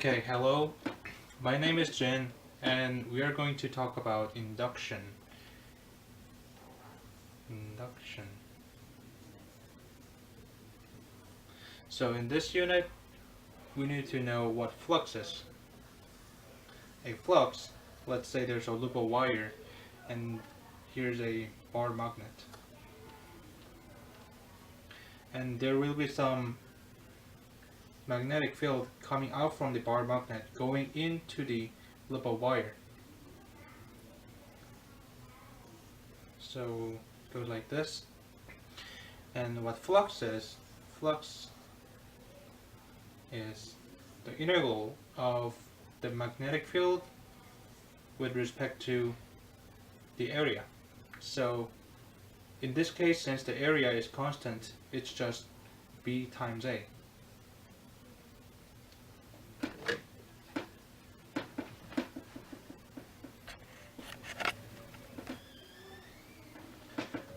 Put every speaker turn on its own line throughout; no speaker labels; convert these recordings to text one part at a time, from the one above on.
Okay, hello. My name is Jin, and we are going to talk about induction. Induction. So in this unit, we need to know what flux is. A flux, let's say there's a loop of wire, and here's a bar magnet. And there will be some magnetic field coming out from the bar magnet going into the loop of wire. So it goes like this. And what flux is the integral of the magnetic field with respect to the area. So in this case, since the area is constant, it's just B times A.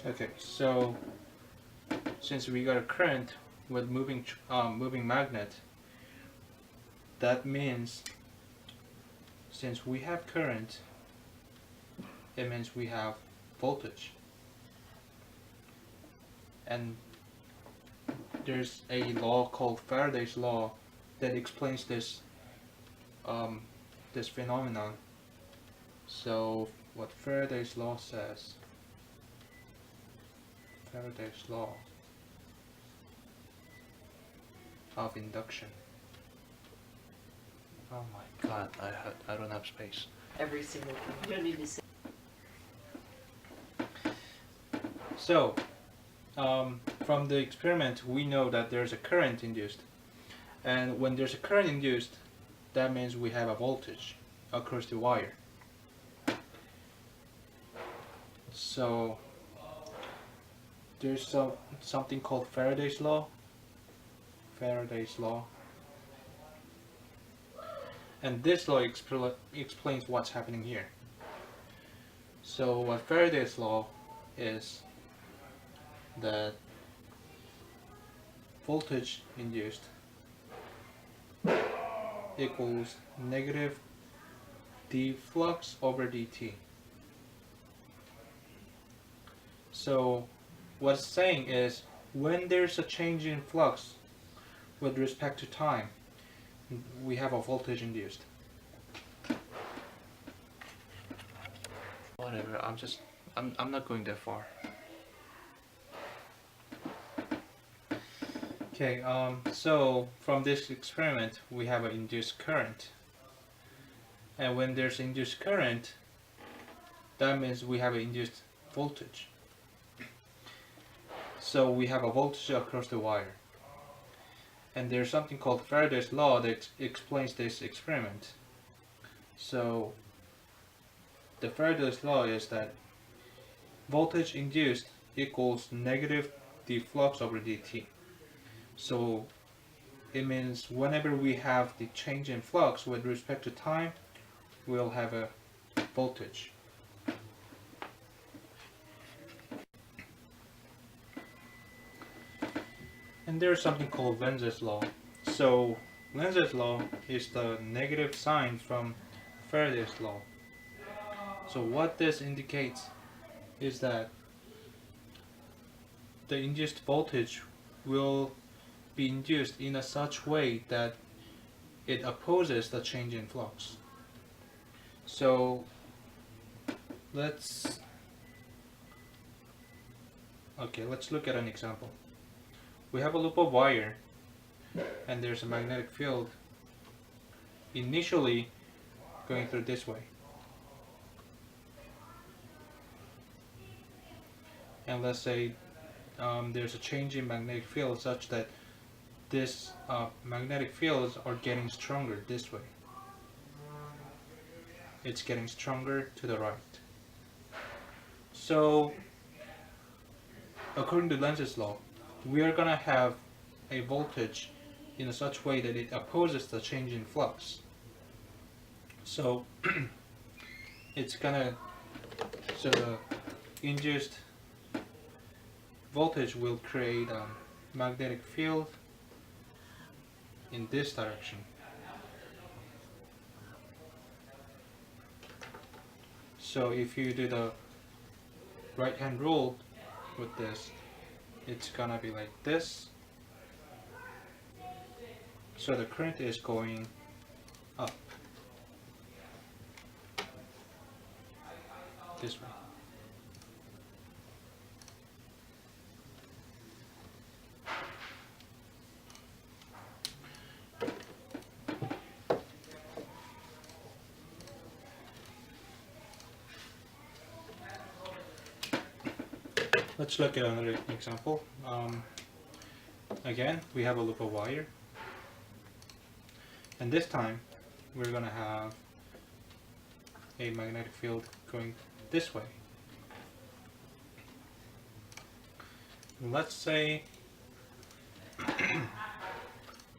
Okay, so since we got a current with moving magnet, that means since we have current, it means we have voltage. And there's a law called Faraday's law that explains this this phenomenon. So what Faraday's law says, Faraday's law of induction. Oh my god, I don't have space.
Every single thing. You don't need to say.
So, from the experiment, we know that there's a current induced. And when there's a current induced, that means we have a voltage across the wire. So, there's something called Faraday's law. Faraday's law. And this law explains what's happening here. So what Faraday's law is that voltage induced equals negative d flux over dt. So what it's saying is when there's a change in flux with respect to time, we have a voltage induced. Whatever, I'm not going that far. Okay, so from this experiment we have an induced current. And when there's induced current, that means we have an induced voltage. So we have a voltage across the wire. And there's something called Faraday's law that explains this experiment. So the Faraday's law is that voltage induced equals negative d flux over dt. So it means whenever we have the change in flux with respect to time, we'll have a voltage. And there's something called Lenz's law. So Lenz's law is the negative sign from Faraday's law. So what this indicates is that the induced voltage will be induced in a such way that it opposes the change in flux. So let's look at an example. We have a loop of wire and there's a magnetic field initially going through this way. And let's say there's a change in magnetic field such that this magnetic fields are getting stronger this way. It's getting stronger to the right. So according to Lenz's law, we are going to have a voltage in a such way that it opposes the change in flux. So the induced voltage will create a magnetic field in this direction. So if you do the right hand rule with this, it's gonna be like this. So the current is going up this way. Let's look at another example. Again, we have a loop of wire, and this time we're gonna have a magnetic field going this way. Let's say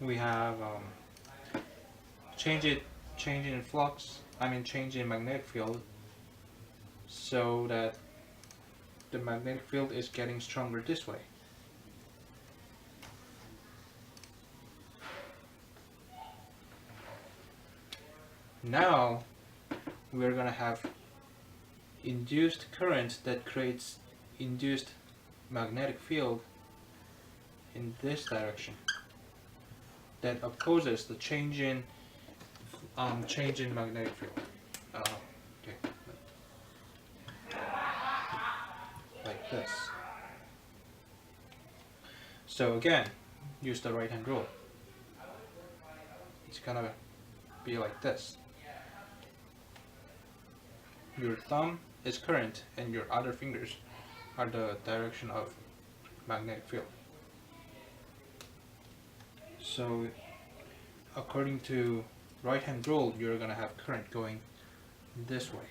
we have change in flux. Change in magnetic field, so that the magnetic field is getting stronger this way. Now we're gonna have induced current that creates induced magnetic field in this direction that opposes the change in magnetic field. Okay. Like this. So again, use the right hand rule. It's gonna be like this. Your thumb is current and your other fingers are the direction of magnetic field. So according to right hand rule, you're gonna have current going this way.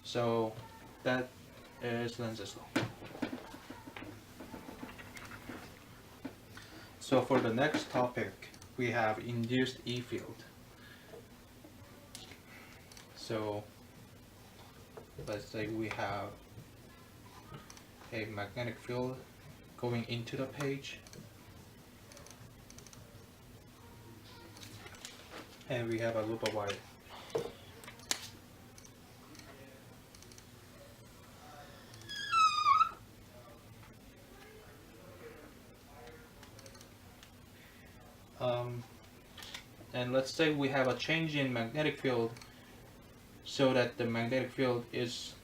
So that is Lenz's law. So for the next topic, we have induced E field. So let's say we have a magnetic field going into the page, and we have a loop of wire. And let's say we have a change in magnetic field, so that the magnetic field is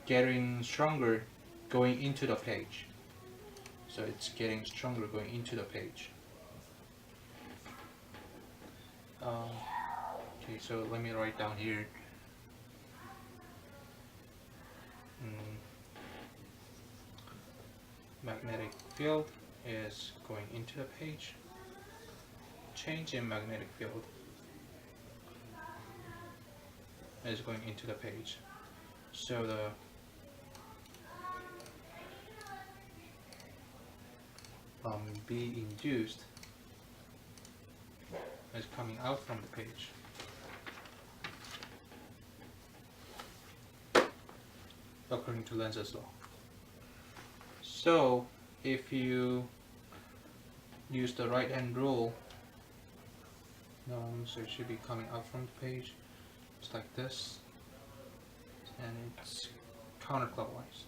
getting stronger going into the page. So it's getting stronger going into the page. Okay, so let me write down here. Magnetic field is going into the page. Change in magnetic field is going into the page. So the B induced is coming out from the page. According to Lenz's law. So if you use the right hand rule, so it should be coming out from the page, just like this, and it's counterclockwise.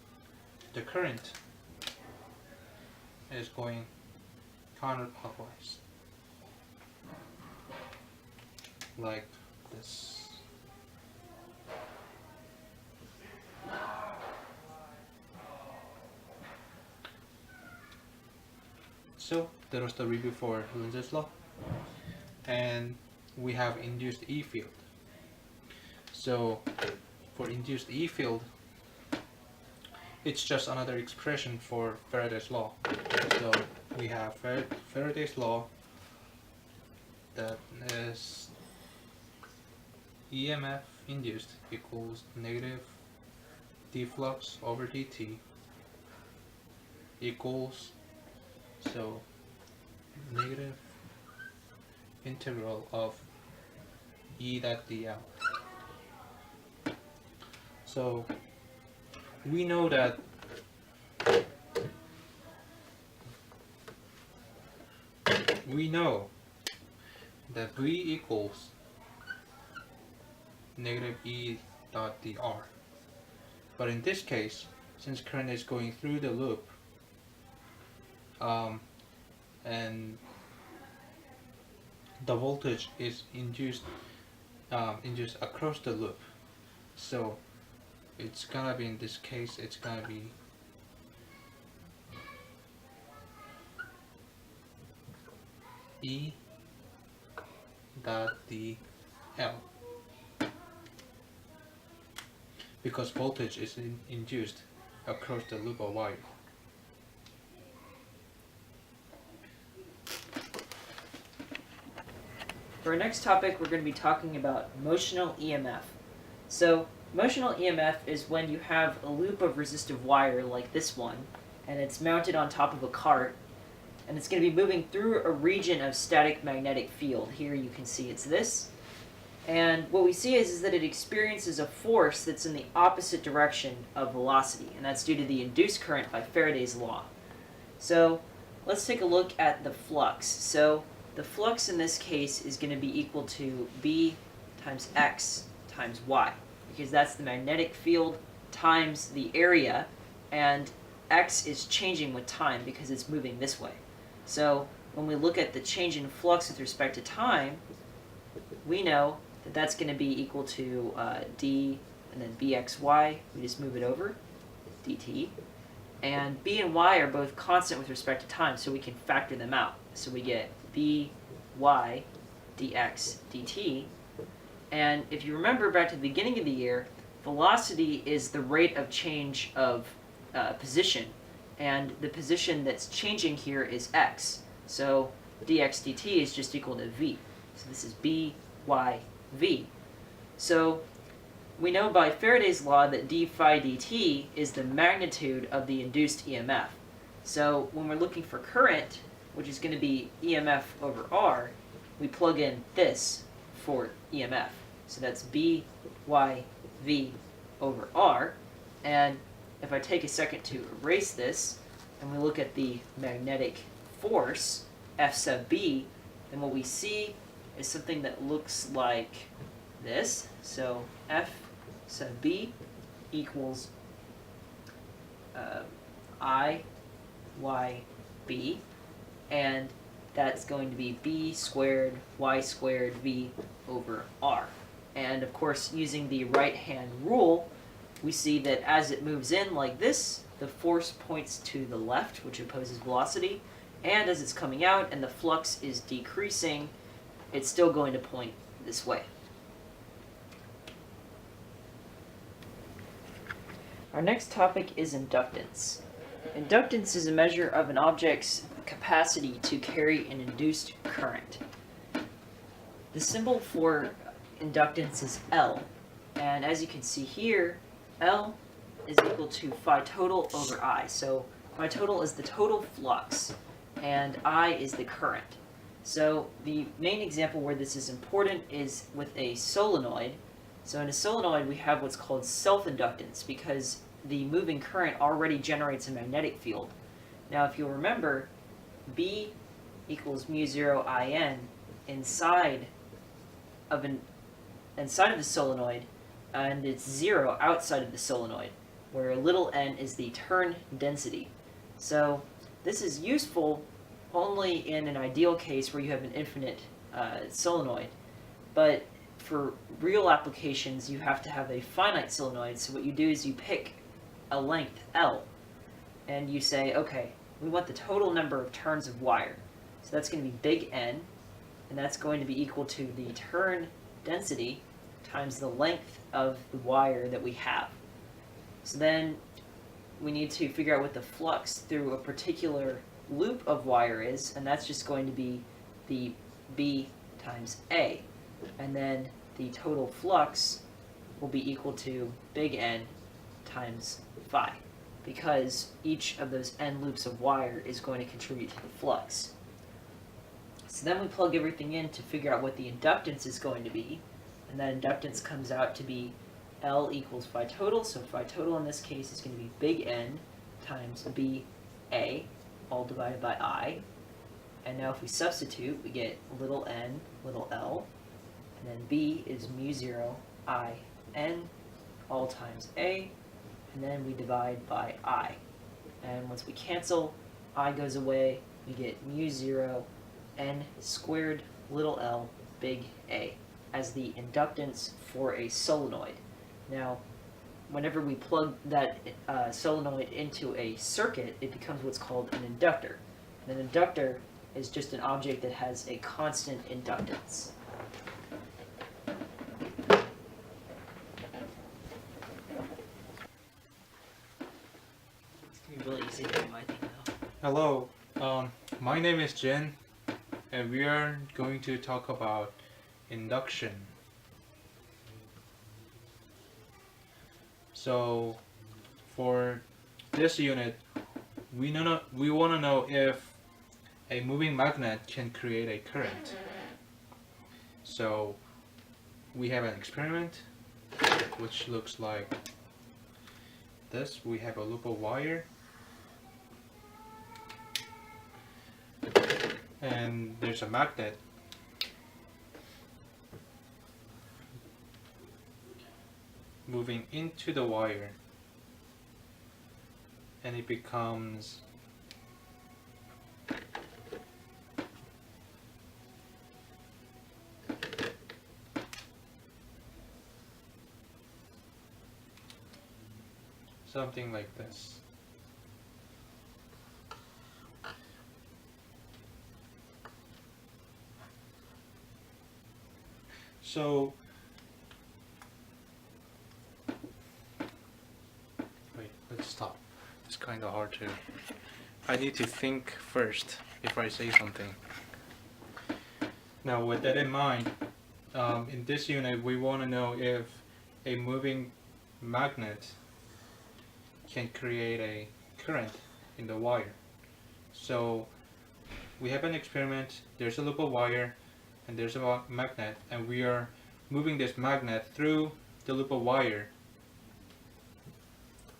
The current is going counterclockwise, like this. So that was the review for Lenz's law, and we have induced E field. So for induced E field, it's just another expression for Faraday's law. So we have Faraday's law, that is EMF induced equals negative d flux over dt equals, so negative integral of E dot dl. So we know that we know that V equals negative E dot dr. But in this case, since current is going through the loop, and the voltage is induced across the loop, so it's gonna be, in this case, it's gonna be E dot dl, because voltage is induced across the loop of wire.
For our next topic, we're going to be talking about motional EMF. So, motional EMF is when you have a loop of resistive wire like this one, and it's mounted on top of a cart, and it's going to be moving through a region of static magnetic field. Here you can see it's this. And what we see is that it experiences a force that's in the opposite direction of velocity, and that's due to the induced current by Faraday's law. So, let's take a look at the flux. So, the flux in this case is going to be equal to B times X times Y, because that's the magnetic field times the area, and X is changing with time because it's moving this way. So when we look at the change in flux with respect to time, we know that that's going to be equal to D and then BXY. We just move it over, dt. And B and Y are both constant with respect to time, so we can factor them out. So we get by dx dt. And if you remember back to the beginning of the year, velocity is the rate of change of position. And the position that's changing here is x. So dx dt is just equal to v. So this is b, y, v. So we know by Faraday's law that d phi dt is the magnitude of the induced EMF. So when we're looking for current, which is going to be EMF over R, we plug in this for EMF. So that's B, Y, V over R. And if I take a second to erase this, and we look at the magnetic force, F sub B, then what we see is something that looks like this. So F sub B equals I, Y, B. And that's going to be B squared Y squared V over R. And of course, using the right-hand rule, we see that as it moves in like this, the force points to the left, which opposes velocity, and as it's coming out and the flux is decreasing, it's still going to point this way. Our next topic is inductance. Inductance is a measure of an object's capacity to carry an induced current. The symbol for inductance is L, and as you can see here, L is equal to phi total over I. So phi total is the total flux, and I is the current. So the main example where this is important is with a solenoid. So in a solenoid, we have what's called self-inductance, because the moving current already generates a magnetic field. Now, if you'll remember, B equals mu 0 In inside of the solenoid, and it's 0 outside of the solenoid, where little n is the turn density. So this is useful only in an ideal case where you have an infinite solenoid, but for real applications you have to have a finite solenoid. So what you do is you pick a length L, and you say, okay, we want the total number of turns of wire. So that's going to be big N, and that's going to be equal to the turn density times the length of the wire that we have. So then we need to figure out what the flux through a particular loop of wire is, and that's just going to be the B times A. And then the total flux will be equal to big N times phi, because each of those n loops of wire is going to contribute to the flux. So then we plug everything in to figure out what the inductance is going to be, and that inductance comes out to be L equals phi total. So phi total in this case is going to be big N times B A, all divided by I. And now if we substitute, we get little n, little l, and then b is mu 0 I n all times a, and then we divide by I. And once we cancel, I goes away, we get mu 0 n squared little l big A as the inductance for a solenoid. Now, whenever we plug that solenoid into a circuit, it becomes what's called an inductor. And an inductor is just an object that has a constant inductance. It's going to be really easy to do my thing now.
Hello, my name is Jin, and we are going to talk about induction. So, for this unit, we want to know if a moving magnet can create a current. So, we have an experiment which looks like this. We have a loop of wire, and there's a magnet. Moving into the wire, and it becomes something like this. So wait, let's stop. It's kind of hard to. I need to think first before I say something. Now, with that in mind, in this unit, we want to know if a moving magnet can create a current in the wire. So, we have an experiment. There's a loop of wire, and there's a magnet, and we are moving this magnet through the loop of wire.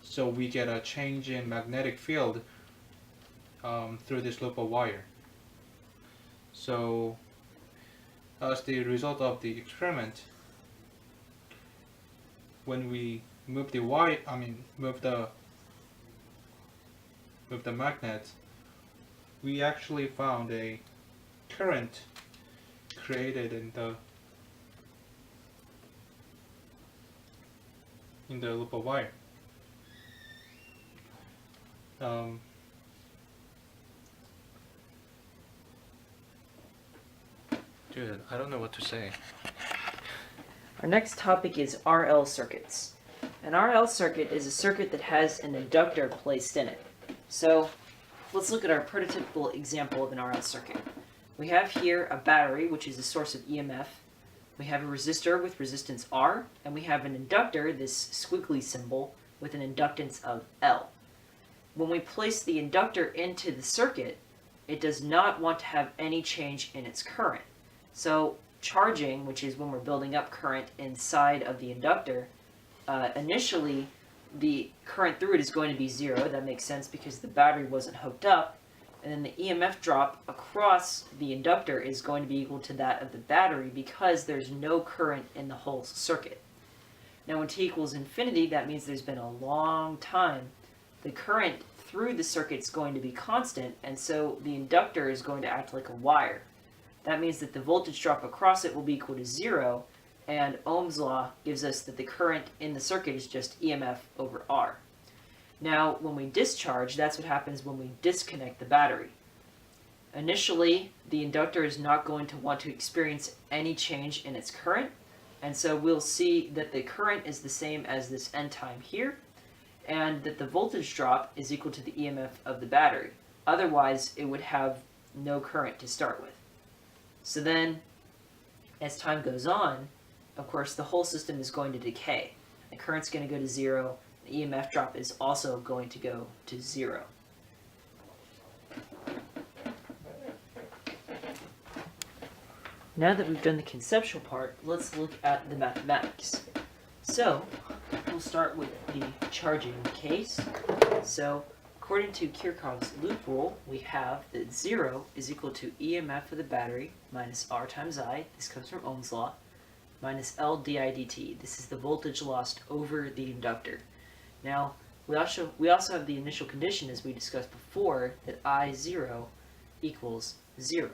So we get a change in magnetic field through this loop of wire. So as the result of the experiment, when we move the move the magnet, we actually found a current created in the loop of wire. Dude, I don't know what to say.
Our next topic is RL circuits. An RL circuit is a circuit that has an inductor placed in it. So let's look at our prototypical example of an RL circuit. We have here a battery, which is a source of EMF. We have a resistor with resistance R, and we have an inductor, this squiggly symbol, with an inductance of L. When we place the inductor into the circuit, it does not want to have any change in its current. So charging, which is when we're building up current inside of the inductor, initially the current through it is going to be 0. That makes sense because the battery wasn't hooked up. And then the EMF drop across the inductor is going to be equal to that of the battery because there's no current in the whole circuit. Now when t equals infinity, that means there's been a long time. The current through the circuit is going to be constant, and so the inductor is going to act like a wire. That means that the voltage drop across it will be equal to 0, and Ohm's law gives us that the current in the circuit is just EMF over R. Now, when we discharge, that's what happens when we disconnect the battery. Initially, the inductor is not going to want to experience any change in its current, and so we'll see that the current is the same as this N time here, and that the voltage drop is equal to the EMF of the battery. Otherwise, it would have no current to start with. So then, as time goes on, of course, the whole system is going to decay. The current's going to go to 0. The EMF drop is also going to go to 0. Now that we've done the conceptual part, let's look at the mathematics. So, we'll start with the charging case. So, according to Kirchhoff's loop rule, we have that 0 is equal to EMF of the battery minus R times I, this comes from Ohm's law, minus L di dt. This is the voltage lost over the inductor. Now, we also have the initial condition, as we discussed before, that I0 equals 0.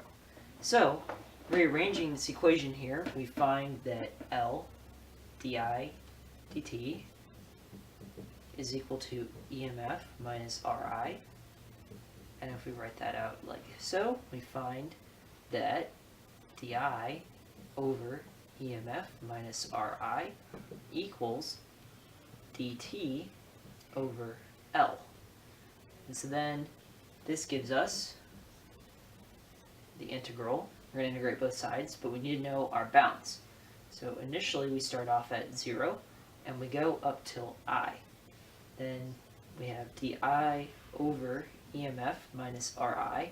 So, rearranging this equation here, we find that L di dt is equal to EMF minus Ri. And if we write that out like so, we find that di over EMF minus Ri equals dt over L. And so then this gives us the integral. We're going to integrate both sides, but we need to know our bounds. So initially we start off at 0 and we go up till I. Then we have di over EMF minus Ri,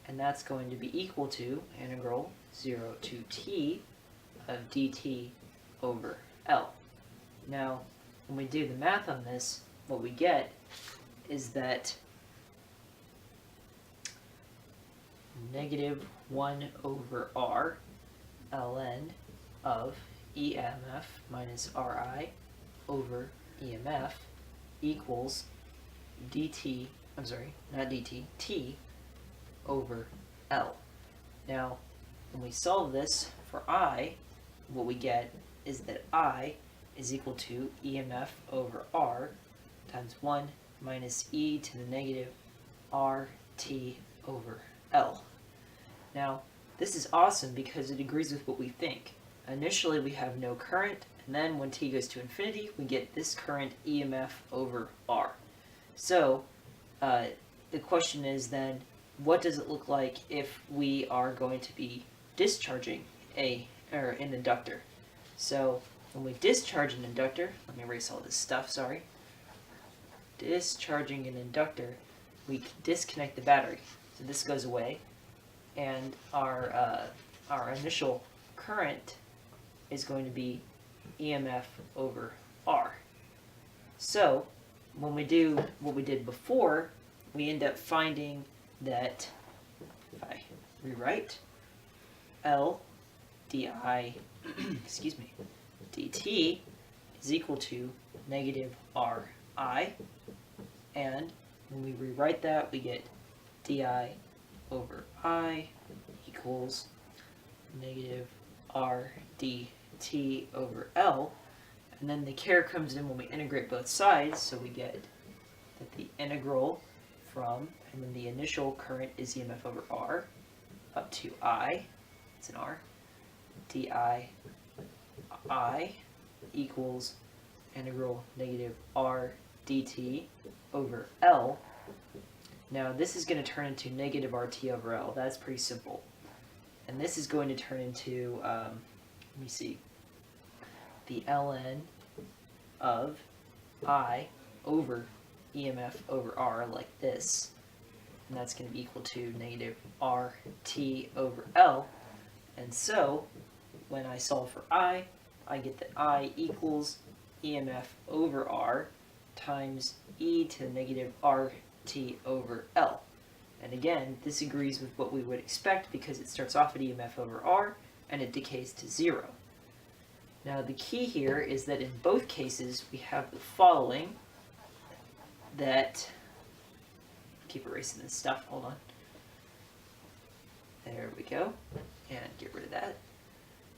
and that's going to be equal to integral 0 to t of dt over L. Now, when we do the math on this, what we get is that negative 1 over R ln of EMF minus Ri over EMF equals dt, I'm sorry, not dt, t over L. Now, when we solve this for I, what we get is that I is equal to EMF over R times 1 minus e to the negative RT over L. Now, this is awesome because it agrees with what we think. Initially, we have no current, and then when t goes to infinity, we get this current EMF over R. So, the question is then, what does it look like if we are going to be discharging an inductor? So, when we discharge an inductor, let me erase all this stuff, sorry. Discharging an inductor, we disconnect the battery. So this goes away, and our initial current is going to be EMF over R. So when we do what we did before, we end up finding that, if I rewrite, L di excuse me, dt is equal to negative Ri, and when we rewrite that, we get di over I equals negative R dt over L, and then the care comes in when we integrate both sides, so we get that the integral from, and then the initial current is EMF over R, up to I, it's an R, di I equals integral negative R dt over L. Now this is going to turn into negative RT over L. That's pretty simple. And this is going to turn into, let me see, the ln of I over EMF over R like this. And that's going to be equal to negative RT over L. And so, when I solve for I get that I equals EMF over R times e to the negative RT over L. And again, this agrees with what we would expect because it starts off at EMF over R and it decays to 0. Now the key here is that in both cases we have the following, that, keep erasing this stuff, hold on. There we go, and get rid of that.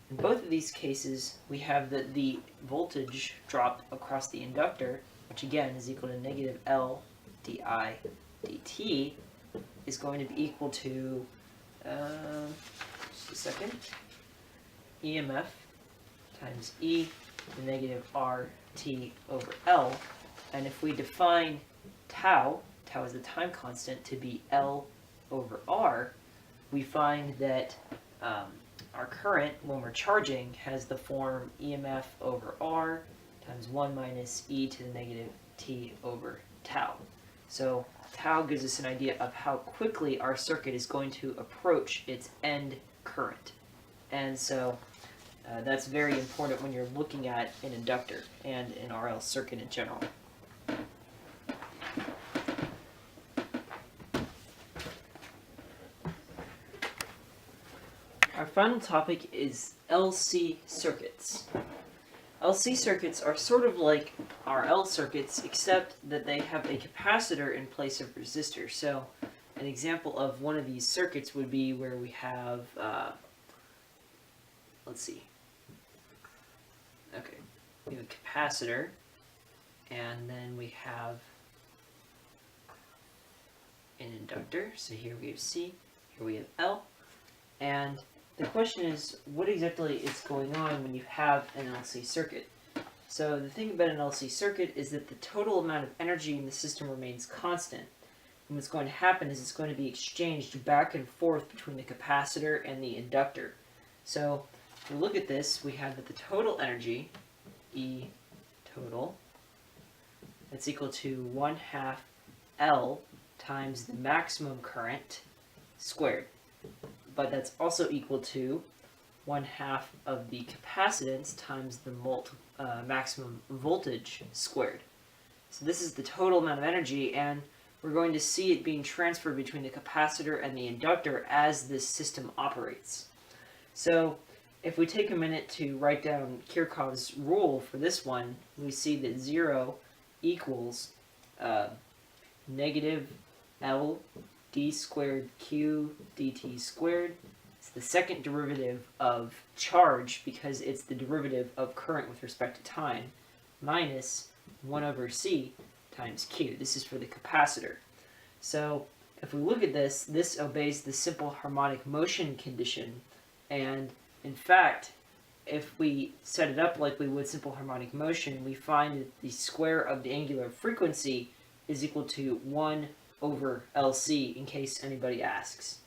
In both of these cases, we have that the voltage drop across the inductor, which again is equal to negative L di dt, is going to be equal to, just a second, EMF times e to the negative RT over L. And if we define tau is the time constant, to be L over R, we find that our current, when we're charging, has the form EMF over R times 1 minus e to the negative t over tau. So tau gives us an idea of how quickly our circuit is going to approach its end current. And so that's very important when you're looking at an inductor and an RL circuit in general. final topic is LC circuits. LC circuits are sort of like RL circuits, except that they have a capacitor in place of resistor. So an example of one of these circuits would be where we have, let's see, okay, we have a capacitor, and then we have an inductor. So here we have C, here we have L, and the question is, what exactly is going on when you have an LC circuit? So the thing about an LC circuit is that the total amount of energy in the system remains constant. And what's going to happen is it's going to be exchanged back and forth between the capacitor and the inductor. So if we look at this, we have that the total energy, E total, that's equal to 1/2 L times the maximum current squared. But that's also equal to 1/2 of the capacitance times the maximum voltage squared. So this is the total amount of energy, and we're going to see it being transferred between the capacitor and the inductor as this system operates. So if we take a minute to write down Kirchhoff's rule for this one, we see that 0 equals negative L d squared q dt squared. It's the second derivative of charge because it's the derivative of current with respect to time, minus 1/c times q. This is for the capacitor. So if we look at this, this obeys the simple harmonic motion condition, and in fact, if we set it up like we would simple harmonic motion, we find that the square of the angular frequency is equal to 1/LC, in case anybody asks.